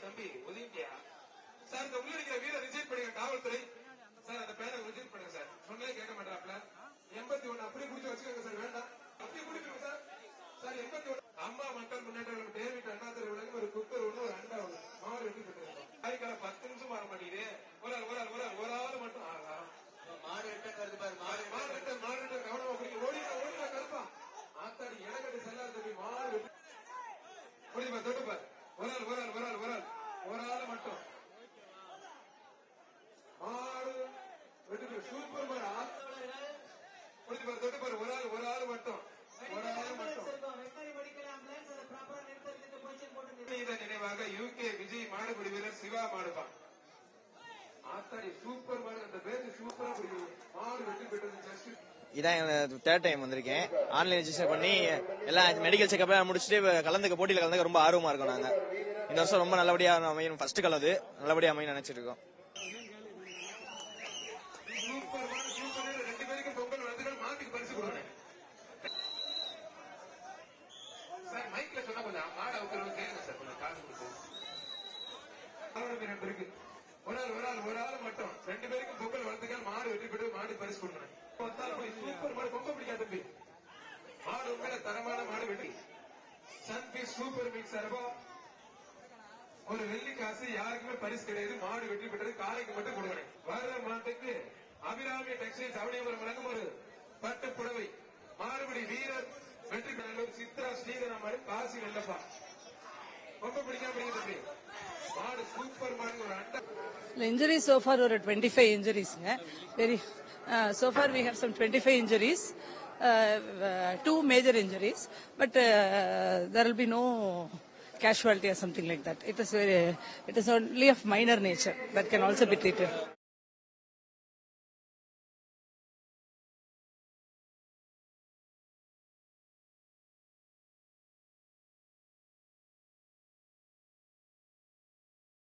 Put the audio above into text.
தம்பி ஒதுங்கியா சார்? இந்த உள்ள இருக்கிற வீரர் ரிஜெக்ட் பண்ணுங்க காவல்துறை சார். அந்த பேரை ரிஜெக்ட் பண்ணுங்க சார். சொன்னே கேட்க மாட்டாப்ல. 81 அப்படியே குடிச்சு வச்சுக்கோங்க சார். வேண்டாம் அப்படியே குடிக்கணும் சார். சார் 81 அம்மா மக்கள் முன்னேற்றம் டேவிட் அண்ணாதுரை விலங்கு ஒரு குக்கர் ஒண்ணு ஒரு அண்டா ஒண்ணு மாறு வெட்டி போட்டுருக்கோம். காய்க்கால 10 நிமிஷம் வர மாட்டேங்குது. ஒரு ஆள் மட்டும் மாடு வெட்ட கவனமா குடிக்க ஓடினா கருப்பா ஆத்தாடி இடக்கட்டு செல்லாத தம்பி மாடு வெட்டி குடிப்பா தொட்டுப்பார். ஒரு ஆள் மட்டும் மாடு வெட்டி சூப்பர் மாடு குடிப்பார் தொட்டுப்பார். ஒரு ஆள் மட்டும் நினைவாக யூகே விஜய் மாடுபிடி வீரர் சிவா மாடுபான். ஆத்தாடி சூப்பர் மாடு. அந்த பேரு சூப்பரா பிடிக்கும் மாடு வெட்டி பெற்றது. ஜஸ்ட் இதான் தேர்ட் டைம் வந்திருக்கேன். ஆன்லைன் ரெஜிஸ்டர் பண்ணி எல்லாம் மெடிக்கல் செக்அப் முடிச்சுட்டு போட்டியில கலந்துக்க ரொம்ப ஆர்வமா இருக்கோம். நாங்க இந்த வருஷம் ரொம்ப நல்லபடியா அமையும். ஃபர்ஸ்ட் கலந்து நல்லபடியா அமையும் நினைச்சிட்டு இருக்கோம். சூப்பர் மாடு சூப்பர். 2 பேருக்கு பொங்கல் வாழ்த்துக்கள். மாட்டுக்கு பரிசு கொடுக்கணும் சார். மைக்ல சொன்னா கொஞ்சம் மாடு அவுக்கிறவங்க கேளுங்க சார். கொஞ்சம் காசு கொடுத்து இருக்கு. ஒரு ஆள் மட்டும் 2 பேருக்கு பொங்கல் வாழ்த்துக்கள். மாடு வெற்றி பெற்று மாடு பரிசு கொடுக்கணும். சூப்பர் மாடு. கொம்ப பிடிக்காத தம்பி மாடு உண்மையில தரமான மாடு வெற்றி. சன்பீஸ் சூப்பர் மிக்ஸ் சார்பா ஒரு வெள்ளி காசு யாருக்குமே பரிசு கிடையாது. மாடு வெற்றி பெற்றது. காலைக்கு மட்டும் கொடுக்கணும். வர மாட்டுக்கு அபிராமி டெக்ஸ்டைல்ஸ் அவனியபுரம் வழங்கும் ஒரு பட்டு புடவை. மாறுபடி வீரர் வெற்றி பெற்ற சித்ரா ஸ்ரீதரா மாடு காசி வெள்ளப்பா. கொம்ப பிடிக்காம தம்பி மாடு சூப்பர் மாடு. ஒரு அண்டா injuries so far were 25 injuries. Very so far we have some 25 injuries, 2 major injuries, but there will be no casualty or something like that. It is only of minor nature that can also be treated.